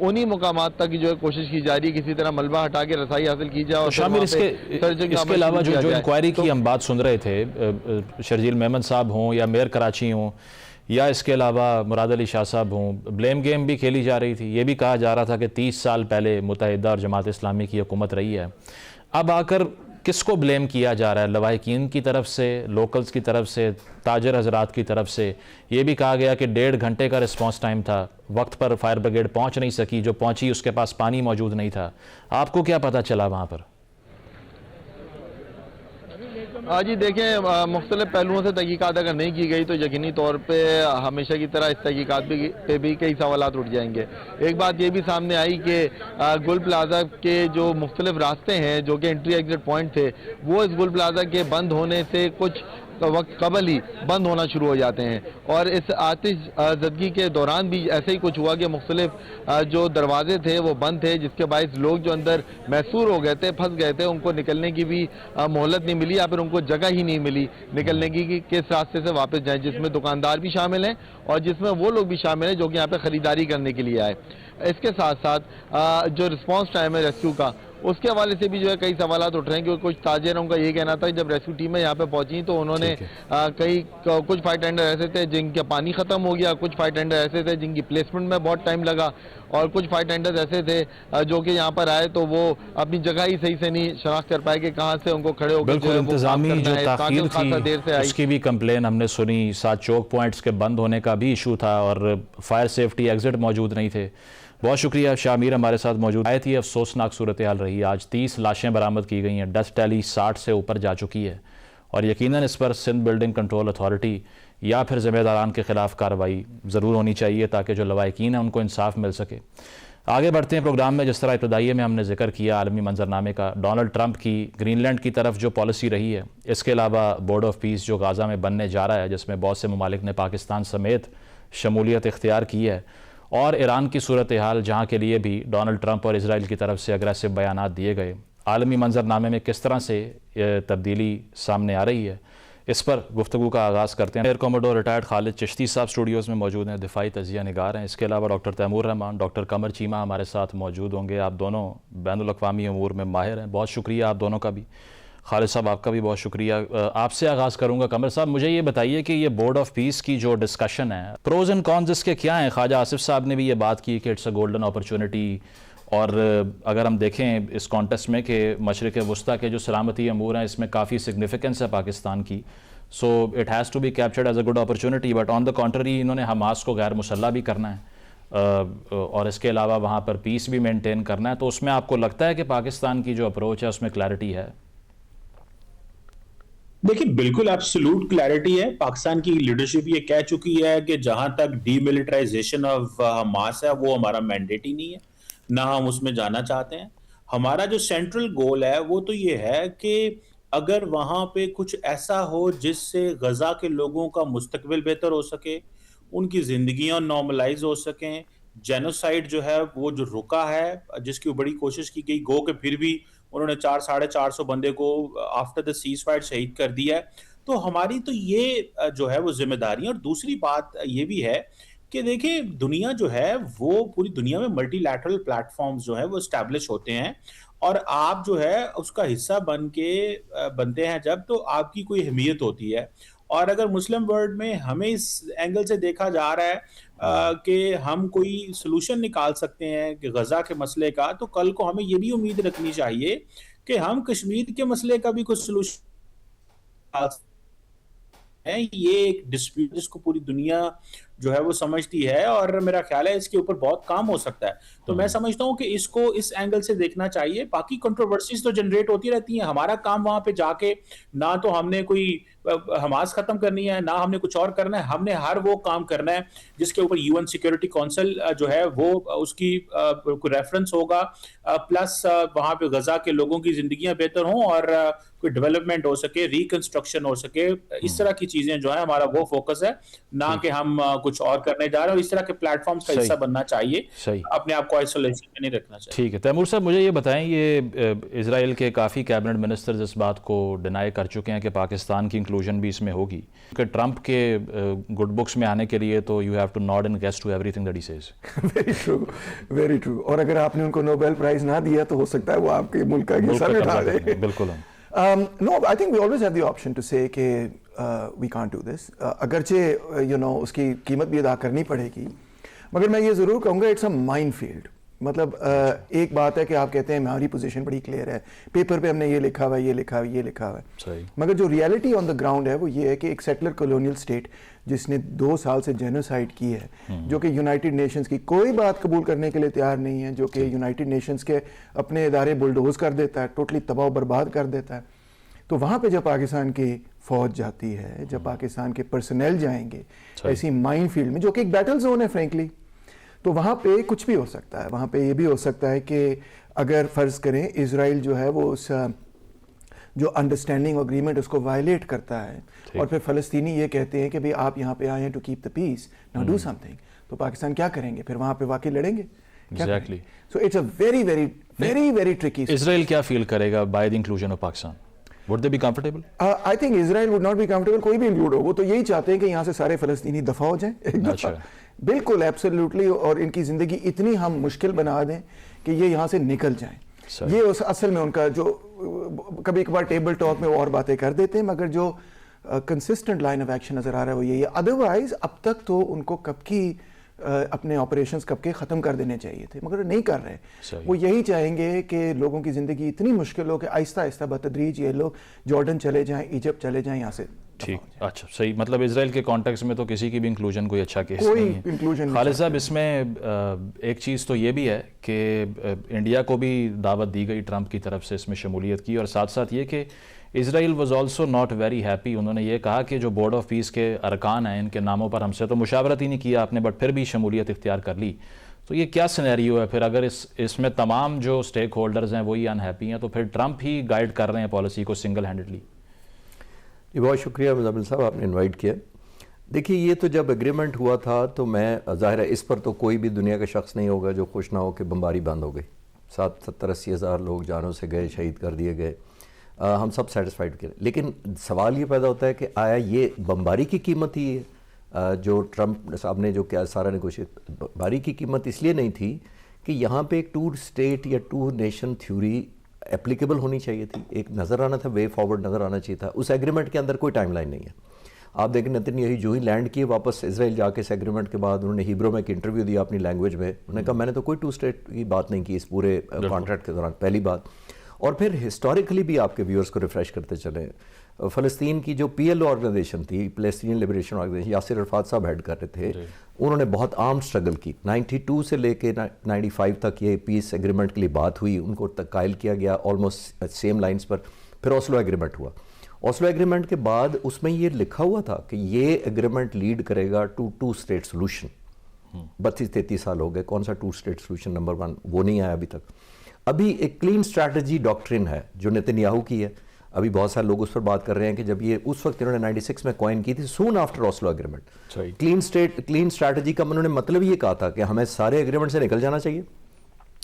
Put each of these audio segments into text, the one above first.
انہی مقامات تک جو ہے کوشش کی جا رہی ہے کسی طرح ملبہ ہٹا کے رسائی حاصل کی جائے. اور شامل اس کے علاوہ جو انکوائری کی ہم بات سن رہے تھے, شرجیل میمن صاحب ہوں یا میئر کراچی ہوں یا اس کے علاوہ مراد علی شاہ صاحب ہوں, بلیم گیم بھی کھیلی جا رہی تھی. یہ بھی کہا جا رہا تھا کہ 30 سال پہلے متحدہ اور جماعت اسلامی کی حکومت رہی ہے. اب آ کر کس کو بلیم کیا جا رہا ہے؟ لواحقین کی طرف سے, لوکلز کی طرف سے, تاجر حضرات کی طرف سے؟ یہ بھی کہا گیا کہ 1.5 گھنٹے کا رسپانس ٹائم تھا, وقت پر فائر بریگیڈ پہنچ نہیں سکی, جو پہنچی اس کے پاس پانی موجود نہیں تھا. آپ کو کیا پتہ چلا وہاں پر؟ جی دیکھیں, مختلف پہلوؤں سے تحقیقات اگر نہیں کی گئی تو یقینی طور پہ ہمیشہ کی طرح اس تحقیقات پہ بھی کئی سوالات اٹھ جائیں گے. ایک بات یہ بھی سامنے آئی کہ گل پلازا کے جو مختلف راستے ہیں جو کہ انٹری ایگزٹ پوائنٹ تھے, وہ اس گل پلازا کے بند ہونے سے کچھ وقت قبل ہی بند ہونا شروع ہو جاتے ہیں. اور اس آتش زدگی کے دوران بھی ایسے ہی کچھ ہوا کہ مختلف جو دروازے تھے وہ بند تھے, جس کے باعث لوگ جو اندر محصور ہو گئے تھے, پھنس گئے تھے, ان کو نکلنے کی بھی مہلت نہیں ملی یا پھر ان کو جگہ ہی نہیں ملی نکلنے کی کہ کس راستے سے واپس جائیں, جس میں دکاندار بھی شامل ہیں اور جس میں وہ لوگ بھی شامل ہیں جو کہ یہاں پہ خریداری کرنے کے لیے آئے. اس کے ساتھ ساتھ جو رسپانس ٹائم ہے ریسکیو کا, اس کے حوالے سے بھی جو ہے کئی سوالات اٹھ رہے ہیں. کیونکہ کچھ تاجروں کا یہ کہنا تھا کہ جب ریسکیو ٹیمیں یہاں پہ پہنچیں تو انہوں نے کچھ فائر ٹینڈر ایسے تھے جن کا پانی ختم ہو گیا, کچھ فائر ٹینڈر ایسے تھے جن کی پلیسمنٹ میں بہت ٹائم لگا, اور کچھ فائر ٹینڈر ایسے تھے جو کہ یہاں پر آئے تو وہ اپنی جگہ ہی صحیح سے نہیں شناخت کر پائے کہ کہاں سے ان کو کھڑے ہو بالکل انتظامی جو تاخیر تھی اس کی بھی کمپلین ہم نے سنی. 7 چوک پوائنٹس کے بند ہونے کا بھی ایشو تھا اور فائر سیفٹی ایگزٹ موجود نہیں تھے. بہت شکریہ شاہ امیر ہمارے ساتھ موجود آئے تھی. افسوسناک صورتحال رہی. آج 30 لاشیں برآمد کی گئی ہیں, ڈسٹ ٹیلی 60 سے اوپر جا چکی ہے, اور یقیناً اس پر سندھ بلڈنگ کنٹرول اتھارٹی یا پھر ذمہ داران کے خلاف کارروائی ضرور ہونی چاہیے تاکہ جو لواحقین ہیں ان کو انصاف مل سکے. آگے بڑھتے ہیں پروگرام میں. جس طرح ابتدائیے میں ہم نے ذکر کیا عالمی منظرنامے کا, ڈونلڈ ٹرمپ کی گرین لینڈ کی طرف جو پالیسی رہی ہے, اس کے علاوہ بورڈ آف پیس جو غازہ میں بننے جا رہا ہے, جس میں بہت سے ممالک نے پاکستان سمیت شمولیت اختیار کی ہے, اور ایران کی صورتحال جہاں کے لیے بھی ڈونلڈ ٹرمپ اور اسرائیل کی طرف سے اگریسو بیانات دیے گئے, عالمی منظرنامے میں کس طرح سے تبدیلی سامنے آ رہی ہے, اس پر گفتگو کا آغاز کرتے ہیں. ایئر کوموڈور ریٹائرڈ خالد چشتی صاحب اسٹوڈیوز میں موجود ہیں, دفاعی تجزیہ نگار ہیں. اس کے علاوہ ڈاکٹر تیمور رحمان, ڈاکٹر قمر چیمہ ہمارے ساتھ موجود ہوں گے. آپ دونوں بین الاقوامی امور میں ماہر ہیں. بہت شکریہ آپ دونوں کا بھی. خالد صاحب آپ کا بھی بہت شکریہ. آپ سے آغاز کروں گا. قمر صاحب مجھے یہ بتائیے کہ یہ بورڈ آف پیس کی جو ڈسکشن ہے, پروز اینڈ کونز اس کے کیا ہیں؟ خواجہ آصف صاحب نے بھی یہ بات کی کہ اٹس اے گولڈن اپرچونٹی, اور اگر ہم دیکھیں اس کانٹیسٹ میں کہ مشرق وسطیٰ کے جو سلامتی امور ہیں اس میں کافی سگنیفیکنس ہے پاکستان کی, so it has to be captured as a good opportunity. But on the country انہوں نے حماس کو غیر مسلح بھی کرنا ہے اور اس کے علاوہ وہاں پر پیس بھی مینٹین کرنا ہے. تو اس میں آپ کو لگتا ہے کہ پاکستان کی جو اپروچ ہے اس میں کلیئرٹی ہے؟ دیکھیں بالکل ایبسولوٹ کلیئرٹی ہے. پاکستان کی لیڈرشپ یہ کہہ چکی ہے کہ جہاں تک ڈی ملٹرائزیشن آف حماس ہے وہ ہمارا مینڈیٹ ہی نہیں ہے, نہ ہم اس میں جانا چاہتے ہیں. ہمارا جو سینٹرل گول ہے وہ تو یہ ہے کہ اگر وہاں پہ کچھ ایسا ہو جس سے غزہ کے لوگوں کا مستقبل بہتر ہو سکے, ان کی زندگیاں نارملائز ہو سکیں, جینوسائیڈ جو ہے وہ جو رکا ہے جس کی بڑی کوشش کی گئی, گو کہ پھر بھی انہوں نے 400-450 بندے کو آفٹر دا سیز فائر شہید کر دیا ہے. تو ہماری تو یہ جو ہے وہ ذمہ داری ہے. اور دوسری بات یہ بھی ہے کہ دیکھیں دنیا جو ہے وہ پوری دنیا میں ملٹی لیٹرل پلیٹ فارمز جو ہے وہ اسٹیبلش ہوتے ہیں, اور آپ جو ہے اس کا حصہ بنتے ہیں جب, تو آپ کی کوئی اہمیت ہوتی ہے. اور اگر مسلم ورلڈ میں ہمیں اس اینگل سے دیکھا جا رہا ہے کہ ہم کوئی سلوشن نکال سکتے ہیں کہ غزہ کے مسئلے کا, تو کل کو ہمیں یہ بھی امید رکھنی چاہیے کہ ہم کشمیر کے مسئلے کا بھی کچھ سلوشن نکال سکتے ہیں. یہ ایک ڈسپیوٹ جس کو پوری دنیا جو ہے وہ سمجھتی ہے, اور میرا خیال ہے اس کے اوپر بہت کام ہو سکتا ہے. تو میں سمجھتا ہوں کہ اس کو اس اینگل سے دیکھنا چاہیے. باقی کنٹروورسیز تو جنریٹ ہوتی رہتی ہیں. ہمارا کام وہاں پہ جا کے نہ تو ہم نے کوئی حماس ختم کرنی ہے, نہ ہم نے کچھ اور کرنا ہے. ہم نے ہر وہ کام کرنا ہے جس کے اوپر UN سیکیورٹی کونسل جو ہے وہ اس کی ریفرنس ہوگا, پلس وہاں پہ غزہ کے لوگوں کی زندگیاں بہتر ہوں اور کوئی ڈیولپمنٹ ہو سکے, ریکنسٹرکشن ہو سکے, اس طرح کی چیزیں جو ہیں ہمارا وہ فوکس ہے, نہ کہ ہم کچھ اور کرنے جا رہے ہیں. اور اس طرح کے پلیٹ فارمز کا حصہ بننا چاہیے, اپنے آپ کو آئسولیشن میں نہیں رکھنا چاہیے. ٹھیک ہے تیمور صاحب, مجھے یہ بتائیں, یہ اسرائیل کے کافی کیبنٹ منسٹرز اس بات کو ڈینائی کر چکے ہیں کہ پاکستان کی انکلوژن بھی اس میں ہوگی, کہ ٹرمپ کے گڈ بکس میں آنے کے لیے تو you have to nod and guess to everything that he says. Very true, very true. اور اگر آپ نے ان کو نوبیل پرائز نہ دیا تو ہو سکتا ہے وہ آپ کے ملک کا حصہ اٹھا دے. بالکل. No, I think we always have the option to say کہ we can't do this. اگرچہ اس کی قیمت بھی ادا کرنی پڑے گی, مگر میں یہ ضرور کہوں گا it's a minefield. مطلب ایک بات ہے کہ آپ کہتے ہیں ہماری پوزیشن بڑی کلیئر ہے, پیپر پہ ہم نے یہ لکھا ہوا ہے, یہ لکھا ہوا ہے, یہ لکھا ہوا ہے, مگر جو ریئلٹی آن دا گراؤنڈ ہے وہ یہ ہے کہ ایک سیٹلر کولونیل اسٹیٹ جس نے 2 سال سے جینوسائیڈ کی ہے, جو کہ یونائٹڈ نیشنز کی کوئی بات قبول کرنے کے لیے تیار نہیں ہے, جو کہ یونائٹڈ نیشنز کے اپنے ادارے بلڈوز کر دیتا ہے, ٹوٹلی تباہ و برباد کر دیتا ہے. تو وہاں پہ جب پاکستان کی فوج جاتی ہے, جب پاکستان کے پرسنل جائیں گے ایسی مائن فیلڈ میں جو کہ ایک بیٹل زون ہے فرینکلی, تو وہاں پہ کچھ بھی ہو سکتا ہے. وہاں پہ یہ بھی ہو سکتا ہے کہ اگر فرض کریں اسرائیل جو ہے وہ اس جو انڈرسٹینڈنگ اگریمنٹ اس کو وائلیٹ کرتا ہے, اور پھر فلسطینی یہ کہتے ہیں کہ بھئی آپ یہاں پہ آئے ہیں to keep the peace, now do something, تو پاکستان کیا کریں گے؟ پھر وہاں پہ واقعی لڑیں گے. Exactly. So it's a very very very very tricky. Israel کیا فیل کرے گا by the inclusion of Pakistan? Would they be comfortable? I think Israel would not be comfortable. کوئی بھی انکلوڈ ہو, وہ تو یہی چاہتے ہیں کہ یہاں سے سارے فلسطینی دفع ہو جائیں ایک دفعہ. بالکل ایبسلیوٹلی, اور ان کی زندگی اتنی ہم مشکل بنا دیں کہ یہ یہاں سے نکل جائیں. یہ اصل میں ان کا جو کبھی کبھار ٹیبل ٹاک میں وہ اور باتیں کر دیتے ہیں, مگر جو کنسسٹنٹ لائن آف ایکشن نظر آ رہا ہے وہ یہی ہے. ادروائز اب تک تو ان کو کب کی اپنے آپریشنز کب کے ختم کر دینے چاہیے تھے, مگر نہیں کر رہے. وہ یہی چاہیں گے کہ لوگوں کی زندگی اتنی مشکل ہو کہ آہستہ آہستہ بتدریج یہ لوگ جارڈن چلے جائیں, ایجپٹ چلے جائیں, یہاں سے. ٹھیک, اچھا صحیح. مطلب اسرائیل کے کانٹیکس میں تو کسی کی بھی انکلوژن کوئی اچھا کیس کوئی نہیں ہے. انکلوژن. خالد صاحب, اس میں ایک چیز تو یہ بھی ہے کہ انڈیا کو بھی دعوت دی گئی ٹرمپ کی طرف سے اس میں شمولیت کی, اور ساتھ ساتھ یہ کہ Israel was also not very happy. انہوں نے یہ کہا کہ جو بورڈ آف پیس کے ارکان ہیں ان کے ناموں پر ہم سے تو مشاورت ہی نہیں کیا آپ نے, بٹ پھر بھی شمولیت اختیار کر لی. تو یہ کیا سینیریو ہے پھر؟ اگر اس میں تمام جو اسٹیک ہولڈرز ہیں وہی انہیپی ہیں, تو پھر ٹرمپ ہی گائیڈ کر رہے ہیں پالیسی کو سنگل ہینڈڈلی. جی بہت شکریہ مزمل صاحب, آپ نے انوائٹ کیا. دیکھیے یہ تو جب اگریمنٹ ہوا تھا تو میں ظاہر ہے اس پر تو کوئی بھی دنیا کا شخص نہیں ہوگا جو خوش نہ ہو کہ بمباری بند ہو گئی. 70-80 ہزار لوگ جانوں سے گئے, شہید کر دیے گئے, ہم سب سیٹسفائیڈ کریں. لیکن سوال یہ پیدا ہوتا ہے کہ آیا یہ بمباری کی قیمت ہی ہے جو ٹرمپ صاحب نے جو کیا سارا نیگوشیٹ؟ بمباری کی قیمت اس لیے نہیں تھی کہ یہاں پہ ایک 2 اسٹیٹ یا 2 نیشن تھیوری اپلیکیبل ہونی چاہیے تھی, ایک نظر آنا تھا, وے فارورڈ نظر آنا چاہیے تھا. اس ایگریمنٹ کے اندر کوئی ٹائم لائن نہیں ہے. آپ دیکھیں نتن یہی جو ہی لینڈ کیے واپس اسرائیل جا کے اس ایگریمنٹ کے بعد انہوں نے ہیبرو میں ایک انٹرویو دیا اپنی لینگویج میں, انہوں نے کہا میں نے تو کوئی 2 اسٹیٹ کی بات نہیں کی اس پورے کانٹریکٹ کے دوران, پہلی بات. اور پھر ہسٹوریکلی بھی آپ کے ویورز کو ریفریش کرتے چلیں, فلسطین کی جو PLO آرگنائزیشن تھی, Palestinian liberation organization, Yasser Arafat صاحب ہیڈ کر رہے تھے, انہوں نے بہت عام سٹرگل کی. 92 سے لے کے 95 تک یہ پیس ایگریمنٹ کے لیے بات ہوئی, ان کو قائل کیا گیا آلموسٹ سیم لائنز پر. پھر اوسلو ایگریمنٹ ہوا. اوسلو ایگریمنٹ کے بعد اس میں یہ لکھا ہوا تھا کہ یہ ایگریمنٹ لیڈ کرے گا ٹو 2 اسٹیٹ سولوشن. 32-33 سال ہو گئے, کون سا 2 اسٹیٹ سولوشن نمبر 1 وہ نہیں آیا ابھی تک. ابھی ایک کلین اسٹریٹجی ڈاکٹرن ہے جو نتن یاہو کی ہے, ابھی بہت سارے لوگ اس پر بات کر رہے ہیں کہ جب یہ اس وقت انہوں نے 96 میں کوائن کی تھی, soon after Oslo agreement. Clean strategy کا انہوں نے مطلب یہ کہا تھا کہ ہمیں سارے ایگریمنٹ سے نکل جانا چاہیے,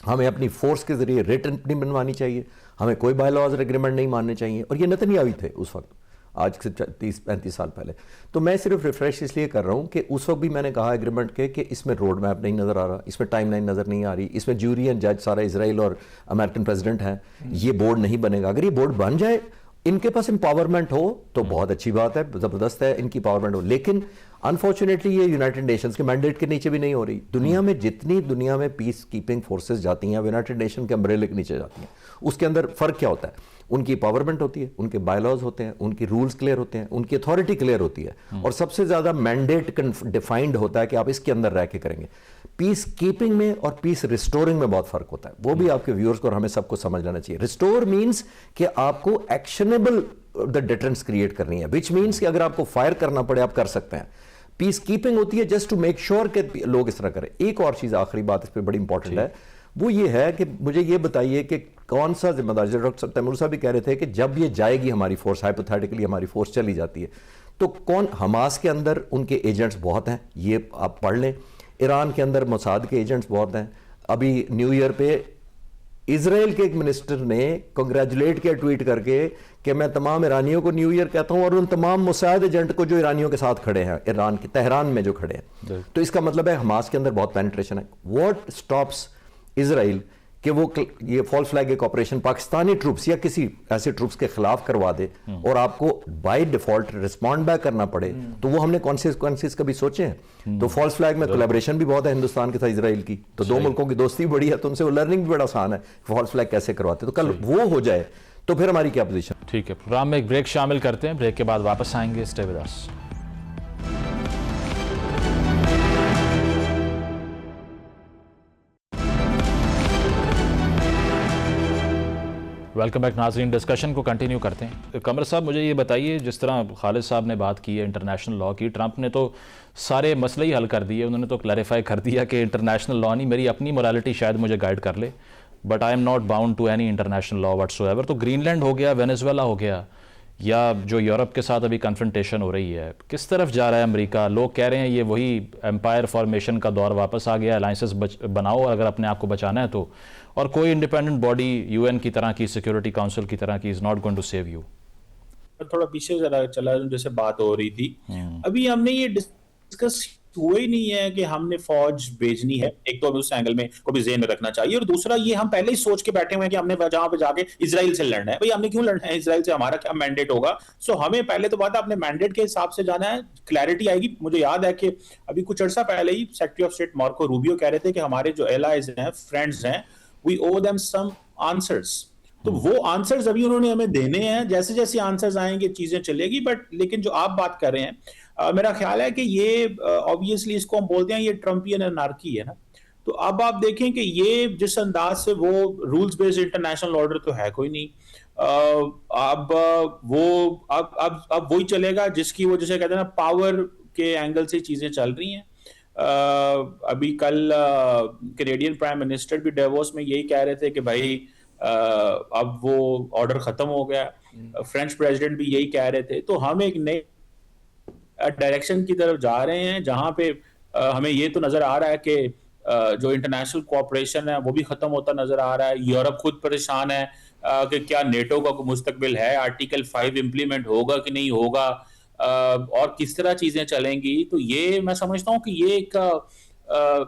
ہمیں اپنی فورس کے ذریعے ریٹن نہیں بنوانی چاہیے, ہمیں کوئی بائی لاز ایگریمنٹ نہیں ماننے چاہیے. اور یہ نتن یاہو تھے اس وقت, آج سے 30-35 سال پہلے. تو میں صرف ریفریش اس لیے کر رہا ہوں کہ اس وقت بھی میں نے کہا ایگریمنٹ کے کہ اس میں روڈ میپ نہیں نظر آ رہا, اس میں ٹائم لائن نظر نہیں آ رہی, اس میں جیوری اینڈ جج سارا اسرائیل اور امریکن پریزیڈنٹ ہیں, یہ بورڈ نہیں بنے گا. اگر یہ بورڈ بن جائے, ان کے پاس امپاورمنٹ ہو تو بہت اچھی بات ہے, زبردست ہے ان کی پاورمنٹ ہو, لیکن انفارچونیٹلی یہ یونائٹڈ نیشنز کے مینڈیٹ کے نیچے بھی نہیں ہو رہی. دنیا میں جتنی دنیا میں پیس کیپنگ فورسز جاتی ہیں یونائٹڈ نیشن کے امبریلے کے نیچے جاتی ہیں. اس کے اندر فرق کیا ہوتا ہے؟ ان کی پاورمنٹ ہوتی ہے, ان کے بائی لاز ہوتے ہیں, ان کی رولز کلیئر ہوتے ہیں, ان کی اتھارٹی کلیئر ہوتی ہے, اور سب سے زیادہ مینڈیٹ ڈیفائنڈ ہوتا ہے کہ آپ اس کے اندر رہ کے کریں گے. پیس کیپنگ میں اور پیس ریسٹورنگ میں بہت فرق ہوتا ہے, وہ بھی آپ کے ویورز کو اور ہمیں سب کو سمجھ لینا چاہیے. ریسٹور مینس کہ آپ کو ایکشنیبل ڈیٹرنس کریٹ کرنی ہے, وچ مینس کہ اگر آپ کو فائر کرنا پڑے آپ کر سکتے ہیں. پیس کیپنگ ہوتی ہے جسٹ ٹو میک شیور کہ لوگ اس طرح کریں. ایک اور چیز, آخری بات اس پہ بڑی امپورٹنٹ ہے, وہ یہ ہے کہ مجھے یہ بتائیے کہ کون سا ذمہ دار, ڈاکٹر تیمور صاحب بھی کہہ رہے تھے کہ جب یہ جائے گی ہماری فورس, ہائپوتھیٹیکلی ہماری فورس چلی جاتی ہے, تو کون, حماس کے اندر ان کے ایجنٹس بہت ہیں, یہ آپ پڑھ لیں, ایران کے اندر موساد کے ایجنٹس بہت ہیں. ابھی نیو ایئر پہ اسرائیل کے ایک منسٹر نے کنگریچولیٹ کیا ٹویٹ کر کے کہ میں تمام ایرانیوں کو نیو ایئر کہتا ہوں, اور ان تمام موساد ایجنٹ کو جو ایرانیوں کے ساتھ کھڑے ہیں, ایران کے تہران میں جو کھڑے ہیں. تو اس کا مطلب ہے حماس کے اندر بہت پینٹریشن ہے. واٹ سٹاپس اسرائیل کہ وہ یہ فالس فلیگ ایک آپریشن پاکستانی ٹروپس یا کسی ایسے ٹروپس کے خلاف کروا دے اور آپ کو بائی ڈیفالٹ رسپونڈ بیک کرنا پڑے, تو وہ ہم نے کانسیکوینسز کبھی سوچے ہیں؟ تو فالس فلیگ میں کولیبریشن بھی بہت ہے ہندوستان کے ساتھ اسرائیل کی, تو دو ملکوں کی دوستی بڑی ہے, تو ان سے وہ لرننگ بھی بڑا آسان ہے فالس فلیگ کیسے کرواتے. تو کل وہ ہو جائے تو پھر ہماری کیا پوزیشن. ٹھیک ہے, پروگرام میں ایک بریک شامل کرتے ہیں, بریک کے بعد واپس آئیں گے. Stay with us. Welcome back ناظرین, ڈسکشن کو کنٹینیو کرتے ہیں. قمر صاحب مجھے یہ بتائیے, جس طرح خالد صاحب نے بات کی ہے انٹرنیشنل لاء کی, ٹرمپ نے تو سارے مسئلے ہی حل کر دیے, انہوں نے تو کلیریفائی کر دیا کہ انٹرنیشنل لاء نہیں, میری اپنی مورالٹی شاید مجھے گائیڈ کر لے, but I am not bound to any international law whatsoever. تو گرین لینڈ ہو گیا, وینیزویلا ہو گیا, یا جو یورپ کے ساتھ ابھی کنفرنٹیشن ہو رہی ہے, کس طرف جا رہا ہے امریکہ؟ لوگ کہہ رہے ہیں یہ وہی امپائر فارمیشن کا دور واپس آ گیا, الائنسز بناؤ اگر اپنے آپ کو بچانا ہے تو, اور کوئی انڈیپینڈنٹ باڈی یو این کی طرح کی, سیکیورٹی کاؤنسل کی طرح کی is not going to save you. تھوڑا پیچھے چلا جیسے بات ہو رہی تھی, ابھی ہم نے یہ ڈسکس ہوا ہی نہیں ہے کہ ہم نے فوج بھیجنی ہے. ایک تو اس اینگل میں کو بھی ذہن میں رکھنا چاہیے, اور دوسرا یہ ہم پہلے ہی سوچ کے بیٹھے ہوئے ہیں کہ ہم نے جہاں پہ جا کے اسرائیل سے لڑنا ہے. بھائی ہم نے کیوں لڑنا ہے اسرائیل سے, ہمارا کیا مینڈیٹ ہوگا؟ سو ہمیں پہلے تو بات ہے اپنے مینڈیٹ کے حساب سے جانا ہے, کلیئرٹی آئے گی. مجھے یاد ہے کہ ابھی کچھ عرصہ پہلے ہی secretary of state Marco Rubio کہہ رہے تھے کہ ہمارے جو ایلائز ہیں, فرینڈز ہیں, we owe them some answers. تو وہ آنسرز ابھی انہوں نے ہمیں دینے ہیں, جیسے جیسے آنسرز آئیں گے چیزیں چلے گی. بٹ لیکن جو آپ بات کر رہے ہیں, میرا خیال ہے کہ یہ obviously اس کو ہم بولتے ہیں یہ ٹرمپین انارکی ہے نا. تو اب آپ دیکھیں کہ یہ جس انداز سے وہ رولز بیسڈ انٹرنیشنل آرڈر تو ہے کوئی نہیں, اب وہی چلے گا جس کی وہ جسے کہتے ہیں نا پاور کے اینگل سے چیزیں چل رہی ہیں. ابھی کل کینیڈین پرائم منسٹر بھی ڈیووس میں یہی کہہ رہے تھے کہ بھائی اب وہ آرڈر ختم ہو گیا. فرینچ پریزیڈنٹ بھی یہی کہہ رہے تھے. تو ہم ایک نئے ڈائریکشن کی طرف جا رہے ہیں جہاں پہ ہمیں یہ تو نظر آ رہا ہے کہ جو انٹرنیشنل کوآپریشن ہے وہ بھی ختم ہوتا نظر آ رہا ہے. یورپ خود پریشان ہے کہ کیا نیٹو کا مستقبل ہے, آرٹیکل 5 امپلیمنٹ ہوگا کہ نہیں ہوگا, اور کس طرح چیزیں چلیں گی. تو یہ میں سمجھتا ہوں کہ یہ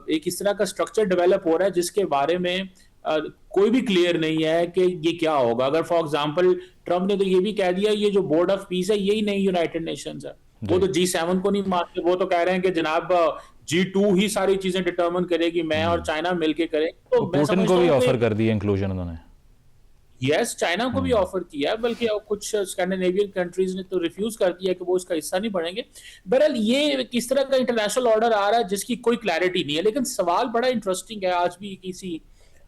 ایک اس طرح کا سٹرکچر ڈیولپ ہو رہا ہے جس کے بارے میں کوئی بھی کلیئر نہیں ہے کہ یہ کیا ہوگا. اگر فار ایگزامپل ٹرمپ نے تو یہ بھی کہہ دیا یہ جو بورڈ آف پیس ہے یہی نہیں یونائٹڈ نیشنز ہے, وہ تو G7 کو نہیں مانتے, وہ تو کہہ رہے ہیں کہ جناب G2 ہی ساری چیزیں ڈٹرمن کرے گی, میں اور چائنا مل کے کریں. تو پوٹن کو بھی آفر کر دی انکلوژن انہوں نے. یس, چائنا کو بھی آفر کیا ہے, بلکہ کچھ اسکینڈینیوین کنٹریز نے تو ریفیوز کر دیا کہ وہ اس کا حصہ نہیں بنیں گے. بہرحال یہ کس طرح کا انٹرنیشنل آرڈر آ رہا ہے جس کی کوئی کلیئرٹی نہیں ہے. لیکن سوال بڑا انٹرسٹنگ ہے. آج بھی کسی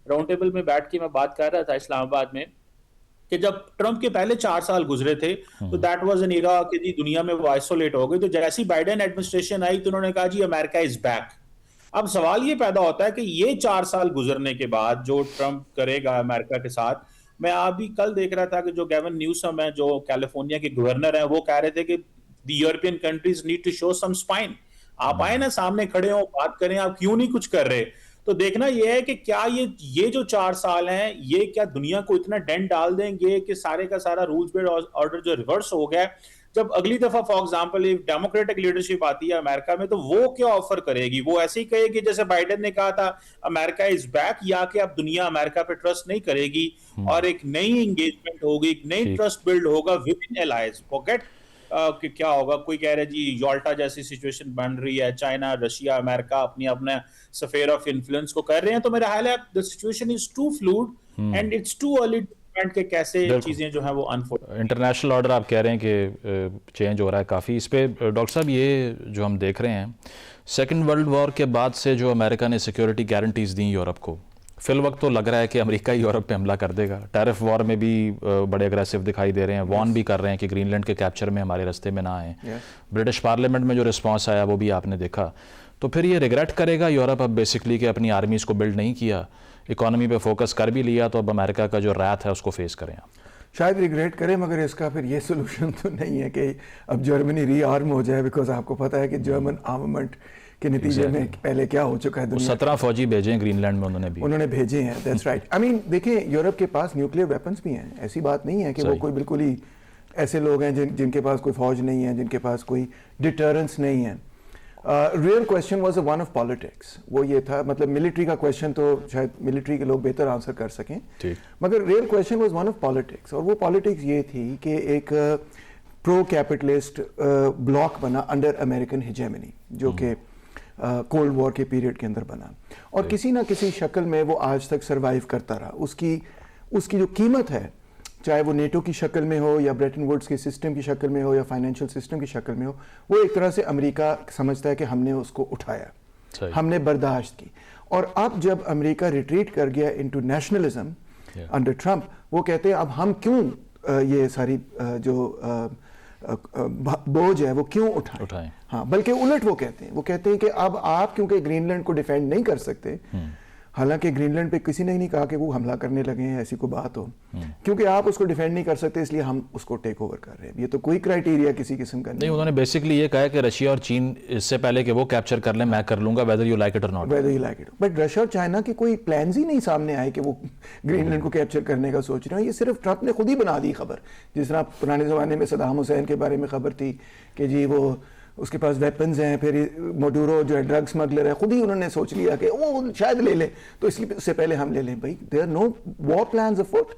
راؤنڈ ٹیبل میں بیٹھ کے میں بات کر رہا تھا اسلام آباد میں کہ جب ٹرمپ کے پہلے 4 سال گزرے تھے تو دیٹ واز این ایرا کہ جی دنیا میں وہ آئسولیٹ ہو گئی. تو جیسی بائیڈن ایڈمنسٹریشن آئی تو انہوں نے کہا جی امریکہ از بیک. اب سوال یہ پیدا ہوتا ہے کہ یہ 4 سال گزرنے کے بعد جو ٹرمپ کرے گا امریکہ کے ساتھ. میں ابھی کل دیکھ رہا تھا کہ جو گیون نیوسم ہے جو کیلیفورنیا کے گورنر ہیں وہ کہہ رہے تھے کہ the European countries need to show some spine. آپ آئے نا سامنے کھڑے ہوں, بات کریں, آپ کیوں نہیں کچھ کر رہے. تو دیکھنا یہ ہے کہ کیا یہ جو 4 سال ہیں یہ کیا دنیا کو اتنا ڈینٹ ڈال دیں گے کہ سارے کا سارا رولز بیسڈ آرڈر جو ریورس ہو گیا ہے. جب اگلی دفعہ فار ایگزامپل ڈیموکریٹک لیڈرشپ آتی ہے امریکہ میں تو وہ کیا آفر کرے گی؟ وہ ایسے ہی کہے گی جیسے بائیڈن نے کہا تھا امریکہ از بیک, یا کہ اب دنیا امریکہ پہ ٹرسٹ نہیں کرے گی اور ایک نئی انگیجمنٹ ہوگی, ایک نئی ٹرسٹ بلڈ ہوگا ود ان الائز. فورگیٹ کہ کیا ہوگا. کوئی کہہ رہے جی یالٹا جیسی سچویشن بن رہی ہے, چائنا, رشیا, امریکہ اپنے سفیر آف انفلوئنس کو کر رہے ہیں. تو میرا خیال ہے the situation is too fluid and it's too early to comment کہ کیسے چیزیں جو ہیں وہ unfold. انٹرنیشنل آرڈر آپ کہہ رہے ہیں کہ چینج ہو رہا ہے کافی. اس پہ ڈاکٹر صاحب یہ جو ہم دیکھ رہے ہیں سیکنڈ ورلڈ وار کے بعد سے جو امریکہ نے سیکیورٹی گارنٹیز دیں یورپ کو, فی الوقت تو لگ رہا ہے کہ امریکہ یورپ پہ حملہ کر دے گا. ٹیرف وار میں بھی بڑے اگریسو دکھائی دے رہے ہیں, وارن بھی کر رہے ہیں کہ گرین لینڈ کے کیپچر میں ہمارے رستے میں نہ آئیں. برٹش پارلیمنٹ میں جو رسپانس آیا وہ بھی آپ نے دیکھا. تو پھر یہ ریگریٹ کرے گا یورپ اب بیسکلی کہ اپنی آرمیز کو بلڈ نہیں کیا, اکانومی پہ فوکس کر بھی لیا, تو اب امریکہ کا جو رات ہے اس کو فیس کریں آپ؟ شاید ریگریٹ کریں, مگر اس کا پھر یہ سولوشن تو نہیں ہے کہ اب جرمنی ری آرم ہو جائے, بیکاز آپ کو پتہ ہے کہ جرمن آرممنٹ کے نتیجے میں پہلے کیا ہو چکا ہے دنیا. 17 فوجی بھیجے ہیں گرین لینڈ میں انہوں نے بھیجے ہیں. That's right. آئی مین دیکھیں یورپ کے پاس نیوکلیئر ویپنز بھی ہیں, ایسی بات نہیں ہے کہ وہ کوئی بالکل ہی ایسے لوگ ہیں جن کے پاس کوئی فوج نہیں ہے, جن کے پاس کوئی ڈیٹرنس نہیں ہے. Real question was a one of politics. وہ یہ تھا, مطلب ملٹری کا کویشچن تو شاید ملٹری کے لوگ بہتر آنسر کر سکیں, مگر real question was one of politics. اور وہ پالیٹکس یہ تھی کہ ایک پرو کیپٹلسٹ بلاک بنا انڈر امریکن ہیجیمنی, جو کہ کولڈ وار کے پیریڈ کے اندر بنا, اور کسی نہ کسی شکل میں وہ آج تک سروائیو کرتا رہا. اس کی جو قیمت ہے, چاہے وہ نیٹو کی شکل میں ہو یا بریٹن ووڈز کے سسٹم کی شکل میں ہو یا فائنینشیل سسٹم کی شکل میں ہو, وہ ایک طرح سے امریکہ سمجھتا ہے کہ ہم نے اس کو اٹھایا, ہم نے برداشت کی. اور اب جب امریکہ ریٹریٹ کر گیا انٹو نیشنلزم انڈر ٹرمپ, وہ کہتے ہیں اب ہم کیوں یہ ساری جو بوجھ ہے وہ کیوں اٹھائیں. ہاں, بلکہ الٹ وہ کہتے ہیں کہ اب آپ کیونکہ گرین لینڈ کو ڈیفینڈ نہیں کر سکتے, حالانکہ گرین لینڈ پہ کسی نے نہیں کہا کہ وہ حملہ کرنے لگے ہیں, ایسی کوئی بات ہو, کیونکہ آپ اس کو ڈیفینڈ نہیں کر سکتے اس لیے ہم اس کو ٹیک اوور کر رہے ہیں. یہ تو کوئی کرائٹیریا کسی قسم کا نہیں. انہوں نے بیسکلی یہ کہا کہ رشیا اور چین اس سے پہلے کہ وہ کیپچر کر لیں میں کر لوں گا, whether you like it or not. But Russia اور چائنا کے کوئی پلانز ہی نہیں سامنے آئے کہ وہ گرین لینڈ کو کیپچر کرنے کا سوچ رہے ہیں. یہ صرف ٹرمپ نے خود ہی بنا دی خبر, جس طرح پرانے زمانے میں صدام حسین کے بارے میں خبر تھی کہ جی وہ اس کے پاس ویپنز ہیں, پھر موڈورو جو ہے ڈرگ اسمگلر ہے, خود ہی انہوں نے سوچ لیا کہ وہ شاید لے لیں, تو اس سے پہلے ہم لے لیں. بھائی there are know war plans افوٹ.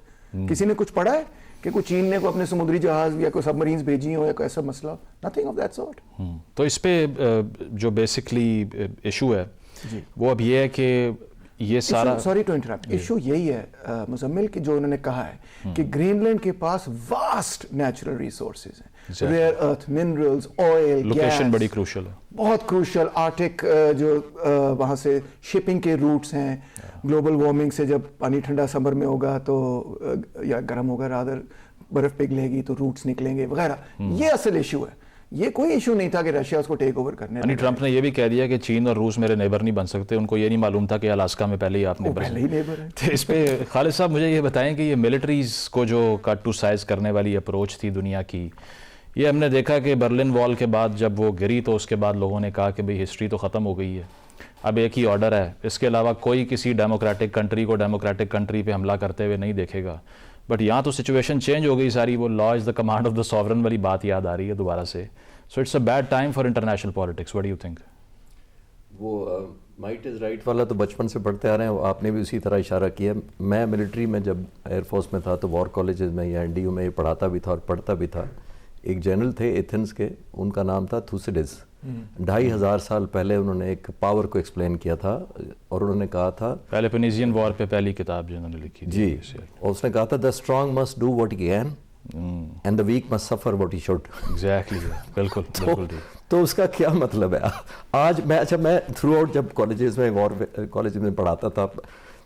کسی نے کچھ پڑھا ہے کہ کوئی چین نے کوئی اپنے سمندری جہاز یا کوئی سب مرینز بھیجی ہو یا کوئی ایسا مسئلہ؟ Nothing of that sort. تو اس پہ جو بیسکلی ایشو ہے وہ اب یہ ہے کہ یہ سارا, سوری ٹو انٹرپٹ, ایشو یہی ہے مزمل کہ جو انہوں نے کہا ہے کہ گرین لینڈ کے پاس واسٹ نیچرل ریسورسز ہیں, ریئر ارتھ منرلز, آئل, لوکیشن بڑی کروشل ہے, بہت کروشل. آرٹک جو وہاں سے شپنگ کے روٹس ہیں, گلوبل وارمنگ سے جب پانی ٹھنڈا سمر میں ہوگا تو یا گرم ہوگا رادر, برف پگھلے گی تو روٹس نکلیں گے وغیرہ. یہ اصل ایشو ہے. یہ کوئی ایشو نہیں تھا کہ رشیا اس کو ٹیک اوور کرنے. یعنی ٹرمپ نے یہ بھی کہہ دیا کہ چین اور روس میرے نیبر نہیں بن سکتے. ان کو یہ نہیں معلوم تھا کہ الاسکا میں پہلے ہی آپ نیبر ہیں. اس پہ خالد صاحب مجھے یہ بتائیں کہ یہ ملٹریز کو جو کٹ ٹو سائز کرنے والی اپروچ تھی دنیا کی, یہ ہم نے دیکھا کہ برلن وال کے بعد جب وہ گری تو اس کے بعد لوگوں نے کہا کہ بھئی ہسٹری تو ختم ہو گئی ہے, اب ایک ہی آرڈر ہے, اس کے علاوہ کوئی کسی ڈیموکریٹک کنٹری کو ڈیموکریٹک کنٹری پہ حملہ کرتے ہوئے نہیں دیکھے گا. بٹ یہاں تو سچویشن چینج ہو گئی ساری, وہ law is the command of the sovereign والی بات یاد آ رہی ہے دوبارہ سے. So it's a bad time for international politics. What do you think? وہ مائٹ از رائٹ والا تو بچپن سے پڑھتے آ رہے ہیں, آپ نے بھی اسی طرح اشارہ کیا. میں ملٹری میں جب ایئر فورس میں تھا تو وار کالجز میں یا NDU میں پڑھاتا بھی تھا اور پڑھتا بھی تھا. ایک جنرل تھے ایتھنز کے, ان کا نام تھا تھوسیڈس. 2500 سال پہلے انہوں نے ایک پاور کو ایکسپلین کیا تھا, اور انہوں نے کہا تھا پیلوپونیزین وار پہ پہلی کتاب جو انہوں نے لکھی جی, اور اس نے کہا تھا the strong must do what he can and the weak must suffer what he should. Exactly. بالکل بالکل. تو اس کا کیا مطلب ہے آج میں, اچھا میں تھرو آؤٹ جب کالجز میں وار کالج میں پڑھاتا تھا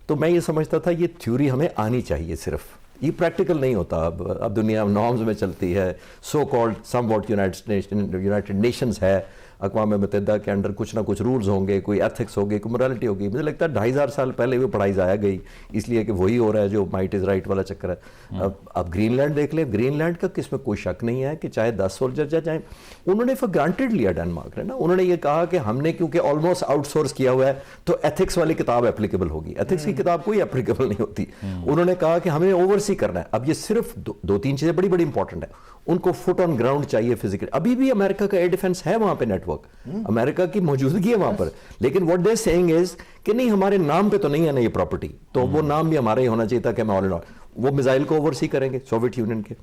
تو میں یہ سمجھتا تھا یہ تھیوری ہمیں آنی چاہیے, صرف یہ پریکٹیکل نہیں ہوتا. اب دنیا نارمز میں چلتی ہے, so called some what United nations ہے, اقوام متحدہ کے انڈر کچھ نہ کچھ رولز ہوں گے, کوئی ایتھکس ہوگی, کوئی morality ہوگی. مجھے لگتا ہے 2500 سال پہلے وہ پڑھائی ضائع گئی, اس لیے کہ وہی ہو رہا ہے جو مائٹ از رائٹ والا چکر ہے. اب گرین لینڈ دیکھ لیں, گرین لینڈ کا کس میں کوئی شک نہیں ہے کہ چاہے 10 سولجر جائیں, انہوں نے فار گرانٹیڈ لیا ڈینمارک نے نا. انہوں نے یہ کہا کہ ہم نے کیونکہ آلموسٹ آؤٹ سورس کیا ہوا ہے تو ایتھکس والی کتاب اپلیکیبل ہوگی. ایتھکس کی کتاب کوئی اپلیکیبل نہیں ہوتی. انہوں نے کہا کہ ہمیں اوورسی کرنا ہے. اب یہ صرف 2-3 چیزیں بڑی بڑی امپورٹنٹ ہیں. ان کو فٹ آن گراؤنڈ چاہیے فزیکل. ابھی بھی امریکہ کا ایئر ڈیفنس ہے وہاں پہ, نیٹ ورک امریکہ کی موجودگی ہے وہاں پر, لیکن واٹ دے سیئنگ از کہ نہیں ہمارے نام پہ تو نہیں ہے نا یہ پراپرٹی, تو وہ نام بھی ہمارا ہی ہونا چاہیے تھا کہ ہم آل اینڈ آل. وہ میزائل کو اوورسی کریں گے سوویت یونین کے,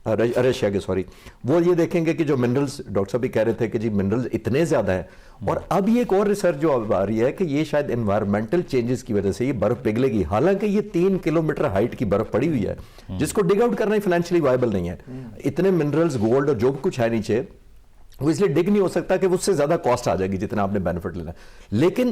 رشیا کے سوری, وہ یہ دیکھیں گے کہ جو منرلز, ڈاکٹر صاحب بھی کہہ رہے تھے کہ جی منرلز اتنے زیادہ ہیں. اور اب یہ ایک اور ریسرچ جو اب آ رہی ہے کہ یہ شاید انوائرمنٹل چینجز کی وجہ سے یہ برف پگھلے گی. حالانکہ یہ 3 کلومیٹر ہائٹ کی برف پڑی ہوئی ہے جس کو ڈگ آؤٹ کرنا فائنینشلی وائبل نہیں ہے. اتنے منرلز, گولڈ اور جو بھی کچھ ہے نیچے, وہ اس لیے ڈگ نہیں ہو سکتا کہ اس سے زیادہ کاسٹ آ جائے گی جتنا آپ نے بینیفٹ لینا. لیکن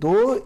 2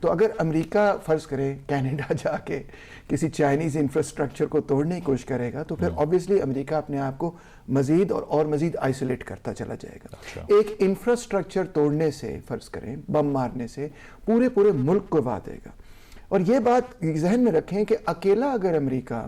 تو اگر امریکہ فرض کرے کینیڈا جا کے کسی چائنیز انفراسٹرکچر کو توڑنے کی کوشش کرے گا تو پھر آبویسلی امریکہ اپنے آپ کو مزید اور مزید آئسولیٹ کرتا چلا جائے گا. ایک انفراسٹرکچر توڑنے سے فرض کریں بم مارنے سے پورے ملک کو وا دے گا. اور یہ بات ذہن میں رکھیں کہ اکیلا اگر امریکہ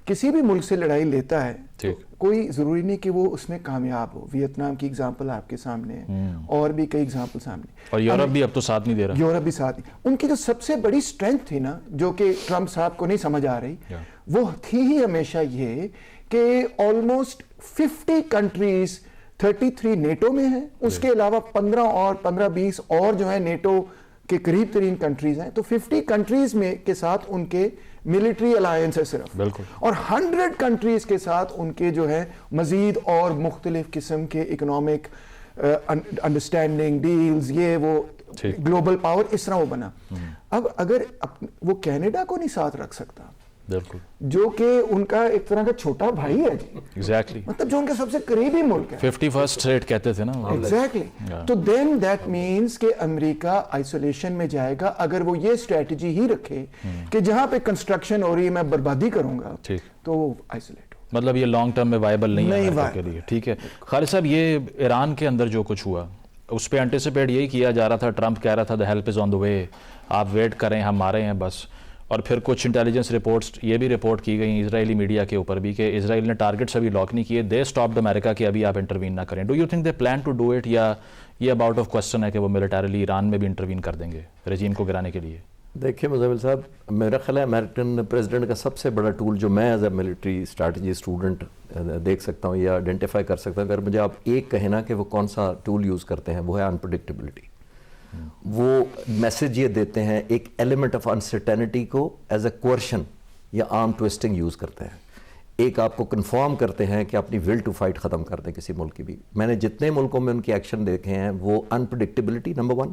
کسی بھی ملک سے لڑائی لیتا ہے تو کوئی ضروری نہیں کہ وہ اس میں کامیاب ہو. ویتنام کی اگزامپل آپ کے سامنے ہے اور بھی کئی اگزامپل سامنے. اور یورپ بھی اب تو ساتھ نہیں دے رہا. یورپ بھی ساتھ نہیں. ان کی جو سب سے بڑی اسٹرینتھ تھی نا جو کہ ٹرمپ صاحب کو نہیں سمجھ آ رہی وہ تھی ہی ہمیشہ یہ کہ آلموسٹ 50 کنٹریز 33 نیٹو میں ہیں, اس کے علاوہ 15-20 اور جو ہے نیٹو کے قریب ترین کنٹریز ہیں. تو 50 کنٹریز میں کے ساتھ ان کے ملٹری الائنس ہے صرف, اور 100 کنٹریز کے ساتھ ان کے جو ہے مزید اور مختلف قسم کے اکنامک انڈرسٹینڈنگ ڈیلز, یہ وہ گلوبل پاور اس طرح وہ بنا. اب اگر وہ کینیڈا کو نہیں ساتھ رکھ سکتا جو کہ ان کا ایک طرح کا چھوٹا بھائی ہے جی, ایگزیکٹلی مطلب جو ان کے سب سے قریبی ملک ہے, 51st اسٹیٹ کہتے تھے نا, ایگزیکٹلی. تو دین دیٹ مینس کہ امریکہ آئسولیشن میں جائے گا اگر وہ یہ اسٹریٹجی ہی رکھے کہ جہاں پہ کنسٹرکشن ہو رہی ہے میں بربادی کروں گا تو وہ آئسولیٹ ہو. مطلب یہ لانگ ٹرم میں وائبل نہیں ہے امریکہ کے لیے. ٹھیک ہے خالد صاحب, یہ ایران کے اندر جو کچھ ہوا اس پہ انٹیسپیٹ یہی کیا جا رہا تھا, ٹرمپ کہہ رہا تھا the help is on the way, آپ ویٹ کریں ہم آ رہے ہیں بس. اور پھر کچھ انٹیلیجنس رپورٹس یہ بھی رپورٹ کی گئی اسرائیلی میڈیا کے اوپر بھی کہ اسرائیل نے ٹارگٹس ابھی لاک نہیں کیے, دے اسٹاپڈ امریکہ کہ ابھی آپ انٹروین نہ کریں. Do you think they plan to do it, یا یہ اباؤٹ آف کوسچن ہے کہ وہ ملیٹریلی ایران میں بھی انٹروین کر دیں گے رجیم کو گرانے کے لیے؟ دیکھیں مزمل صاحب, میرا خیال ہے امریکن پریزیڈنٹ کا سب سے بڑا ٹول جو میں as a military strategy student دیکھ سکتا ہوں یا آئیڈینٹیفائی کر سکتا ہوں, اگر مجھے آپ ایک کہیں نا کہ وہ کون سا ٹول یوز کرتے ہیں, وہ ہے انپریڈکٹیبلٹی. وہ میسج یہ دیتے ہیں ایک ایلیمنٹ آف انسرٹینٹی کو ایز اے کوئرشن یا آرم ٹویسٹنگ یوز کرتے ہیں. ایک آپ کو کنفارم کرتے ہیں کہ اپنی ول ٹو فائٹ ختم کر دیں کسی ملک کی بھی. میں نے جتنے ملکوں میں ان کے ایکشن دیکھے ہیں وہ انپریڈکٹیبلٹی نمبر 1,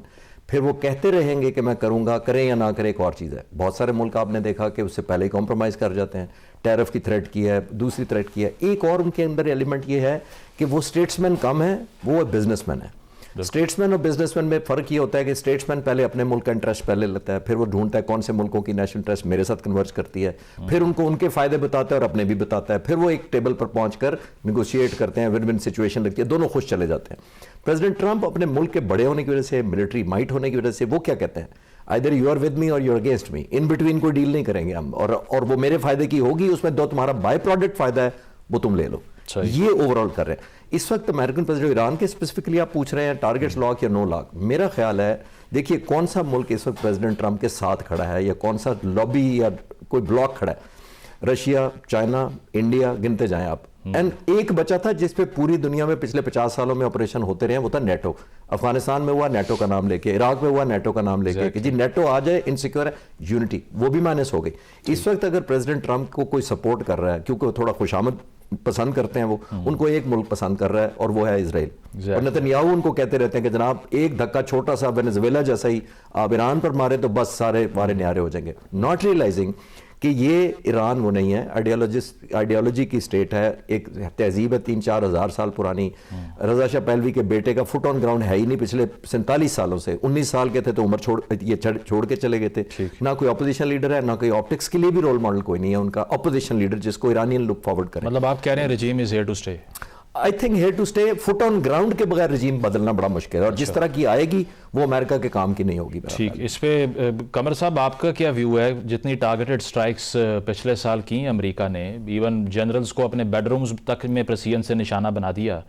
پھر وہ کہتے رہیں گے کہ میں کروں گا, کریں یا نہ کریں ایک اور چیز ہے. بہت سارے ملک آپ نے دیکھا کہ اس سے پہلے ہی کمپرومائز کر جاتے ہیں, ٹیرف کی تھریٹ کی ہے, دوسری تھریٹ کی ہے. ایک اور ان کے اندر ایلیمنٹ یہ ہے کہ وہ اسٹیٹس مین کم ہیں, وہ بزنس مین ہے. اسٹیٹس مین اور بزنس مین میں فرق یہ ہوتا ہے کہ اسٹیٹس مین پہلے اپنے ملک کا انٹرسٹ پہلے لیتا ہے, پھر وہ ڈھونڈتا ہے کون سے ملکوں کی نیشنل انٹرسٹ میرے ساتھ کنورج کرتی ہے, پھر ان کو ان کے فائدے بتاتا ہے اور اپنے بھی بتاتا ہے, پھر وہ ایک ٹیبل پر پہنچ کر نیگوشیٹ کرتے ہیں, ون ون سچویشن لگتی ہے, دونوں خوش چلے جاتے ہیں. پریزیڈنٹ ٹرمپ اپنے ملک کے بڑے ہونے کی وجہ سے, ملٹری مائٹ ہونے کی وجہ سے, وہ کیا کہتے ہیں, either you are with me or you are against me, in between کوئی ڈیل نہیں کریں گے ہم, اور وہ میرے فائدے کی ہوگی, اس میں دو تمہارا بائی پروڈکٹ فائدہ ہے وہ تم لے لو. یہ اوور آل کر رہے ہیں. اس وقت امریکن پریزیڈنٹ ایران کے اسپیسیفکلی آپ پوچھ رہے ہیں ٹارگیٹس لاک یا نو لاک, میرا خیال ہے دیکھیے کون سا ملک اس وقت پریزیڈنٹ ٹرمپ کے ساتھ کھڑا ہے یا کون سا لابی یا کوئی بلاک کھڑا ہے. رشیا, چائنا, انڈیا, گنتے جائیں آپ. اینڈ ایک بچا تھا جس پہ پوری دنیا میں پچھلے 50 سالوں میں آپریشن ہوتے رہے ہیں, وہ تھا نیٹو. افغانستان میں ہوا نیٹو کا نام لے کے, عراق میں ہوا نیٹو کا نام لے کے کہ جی نیٹو آ جائے, انسیکیور ہے, یونٹی, وہ بھی مائنس ہو گئی. اس وقت اگر پریزیڈنٹ ٹرمپ کو کوئی سپورٹ کر رہا ہے کیونکہ وہ تھوڑا خوشامد پسند کرتے ہیں, وہ ان کو ایک ملک پسند کر رہا ہے اور وہ ہے اسرائیل. اور نتنیاہو ان کو کہتے رہتے ہیں کہ جناب ایک دھکا چھوٹا سا وینزویلا جیسا ہی آپ ایران پر مارے تو بس سارے مارے نیارے ہو جائیں گے, ناٹ ریئلائزنگ کہ یہ ایران وہ نہیں ہے, آئیڈیالوجی کی اسٹیٹ ہے, ایک تہذیب ہے 3-4 ہزار سال پرانی. رضا شاہ پہلوی کے بیٹے کا فٹ آن گراؤنڈ ہے ہی نہیں پچھلے 47 سالوں سے. 19 سال کے تھے تو عمر چھوڑ کے چلے گئے تھے. نہ کوئی اپوزیشن لیڈر ہے, نہ کوئی آپٹکس کے لیے بھی رول ماڈل کوئی نہیں ہے ان کا اپوزیشن لیڈر جس کو ایرانین لک فارورڈ کریں. مطلب آپ کہہ رہے ہیں regime is here to stay. I think here to stay. Foot on ground کے بغیر رجیم بدلنا بڑا مشکل ہے, اور جس طرح کی آئے گی وہ امریکہ کے کام کی نہیں ہوگی. ٹھیک, اس پہ قمر صاحب آپ کا کیا ویو ہے؟ جتنی ٹارگیٹڈ سٹرائکس پچھلے سال کی امریکہ نے, ایون جنرلز کو اپنے بیڈ رومز تک میں پریسیجن سے نشانہ بنا دیا,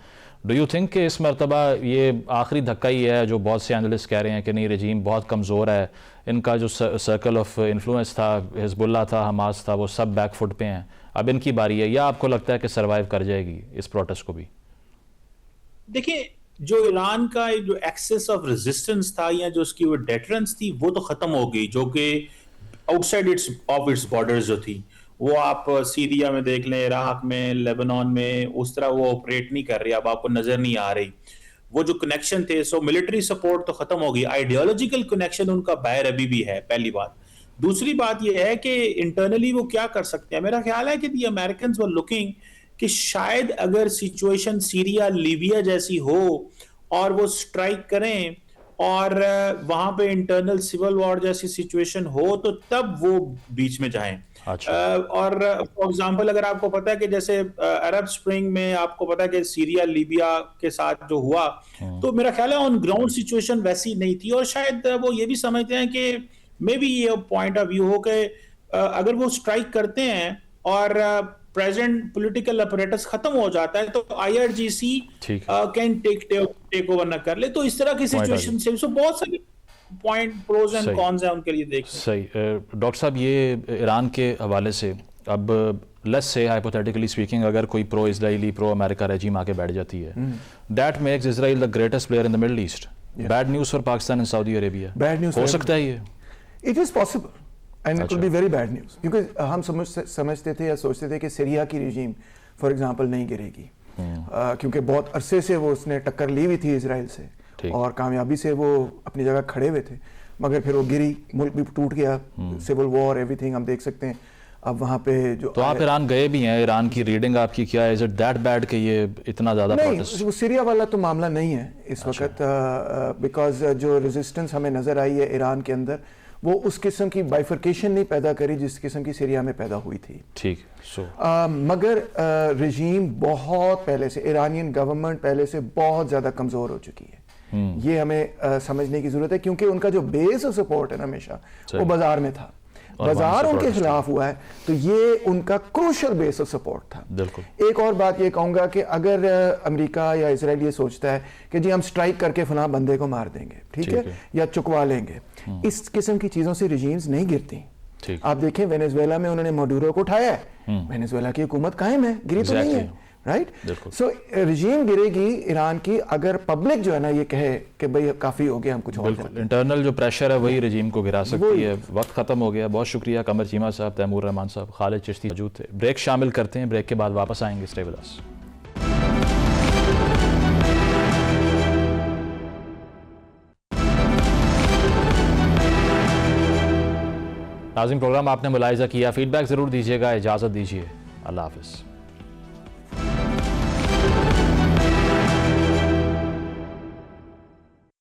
ڈو یو تھنک کہ اس مرتبہ یہ آخری دھکا ہی ہے جو بہت سے اینالسٹ کہہ رہے ہیں کہ نہیں رجیم بہت کمزور ہے, ان کا جو سرکل آف انفلوئنس تھا, حزب اللہ تھا, حماس تھا, وہ سب بیک فٹ پہ ہیں, اب ان کی باری ہے, یا آپ کو لگتا ہے کہ سروائیو کر جائے گی اس پروٹیسٹ کو بھی؟ دیکھیں جو ایران کا جو ایکسس آف ریزسٹنس تھا یا جو اس کی وہ ڈیٹرنس تھی وہ تو ختم ہو گئی, جو کہ out side of its borders جو تھی, وہ آپ سیریا میں دیکھ لیں, عراق میں, لیبنان میں, اس طرح وہ آپریٹ نہیں کر رہی, اب آپ کو نظر نہیں آ رہی. وہ جو کنیکشن تھے, سو ملٹری سپورٹ تو ختم ہو گئی, آئیڈیالوجیکل کنیکشن ان کا باہر ابھی بھی ہے, پہلی بات. دوسری بات یہ ہے کہ انٹرنلی وہ کیا کر سکتے ہیں. میرا خیال ہے کہ دی امریکنز ور لوکنگ کہ شاید اگر سچویشن سیریا لیبیا جیسی ہو اور وہ سٹرائک کریں اور وہاں پہ انٹرنل سول وار جیسی سچویشن ہو تو تب وہ بیچ میں جائیں. اور فار ایگزامپل اگر آپ کو پتا ہے کہ جیسے عرب اسپرنگ میں آپ کو پتا ہے کہ سیریا لیبیا کے ساتھ جو ہوا تو میرا خیال ہے آن گراؤنڈ سچویشن ویسی نہیں تھی, اور شاید وہ یہ بھی سمجھتے ہیں کہ مے بی یہ پوائنٹ آف ویو ہو کہ اگر وہ اسٹرائک کرتے ہیں اور پریزنٹ پولیٹیکل اپریٹس ختم ہو جاتا ہے تو IRGC کین ٹیک اوور نہ کر لے. تو اس طرح کی سچویشن سے بہت ساری پوائنٹ پروز اینڈ کونز ہیں ان کے لیے دیکھیں. صحیح. ڈاکٹر صاحب یہ ایران کے حوالے سے اب لیٹس سے ہائپوتھیٹیکلی اسپیکنگ اگر کوئی پرو اسرائیلی پرو امریکہ ریجیم آ کے بیٹھ جاتی ہے, that makes Israel the greatest player in the Middle East. Bad news for Pakistan and Saudi Arabia. Bad news ہو سکتا ہے یہ. It is possible and it will be very bad news, کیونکہ ہم سمجھتے تھے یا سوچتے تھے کہ سیریا کی رجیم فار ایگزامپل نہیں گرے گی, کیونکہ بہت عرصے سے وہ اس نے ٹکر لی ہوئی تھی اسرائیل سے اور کامیابی سے وہ اپنی جگہ کھڑے ہوئے تھے, مگر پھر وہ گری, ملک بھی ٹوٹ گیا, سول وار ایوری تھنگ ہم دیکھ سکتے ہیں. اب وہاں پہ جو تو آپ ایران گئے بھی ہیں, ایران کی ریڈنگ آپ کی کیا ہے؟ از اٹ دیٹ بیڈ کہ یہ اتنا زیادہ نہیں, وہ سیریا والا تو معاملہ نہیں ہے اس وقت, بیکاز جو ریزسٹنس ہمیں نظر آئی ہے ایران کے اندر وہ اس قسم کی بائیفرکیشن نہیں پیدا کری جس قسم کی سیریا میں پیدا ہوئی تھی. ٹھیک. مگر رجیم بہت پہلے سے, ایرانین گورنمنٹ پہلے سے بہت زیادہ کمزور ہو چکی ہے. یہ ہمیں سمجھنے کی ضرورت ہے, کیونکہ ان کا جو بیس آف سپورٹ ہے نا ہمیشہ وہ بازار میں تھا, بازار ان کے خلاف ہوا ہے, تو یہ ان کا کروشل بیس آف سپورٹ تھا. بالکل. ایک اور بات یہ کہوں گا کہ اگر امریکہ یا اسرائیل یہ سوچتا ہے کہ جی ہم سٹرائک کر کے فلاں بندے کو مار دیں گے, ٹھیک ہے, یا چکوا لیں گے, اس قسم کی چیزوں سے رجیمز نہیں گرتی. آپ دیکھیں وینیزویلا میں انہوں نے ماڈورو کو اٹھایا ہے, وینیزویلا کی حکومت قائم ہے, گری تو نہیں ہے, رائٹ. سو رجیم گرے گی ایران کی اگر پبلک جو ہے نا یہ کہے کہ بھئی کافی ہو گیا, ہم کچھ اور کریں. انٹرنل جو پریشر ہے وہی رجیم کو گرا سکتی ہے. وقت ختم ہو گیا. بہت شکریہ قمر چیمہ صاحب, تیمور رحمان صاحب, خالد چشتی موجود تھے. بریک شامل کرتے ہیں, بریک کے بعد واپس آئیں گے. Stay with us. ناظرین پروگرام آپ نے ملاحظہ کیا, فیڈ بیک ضرور دیجیے گا. اجازت دیجیے, اللہ حافظ.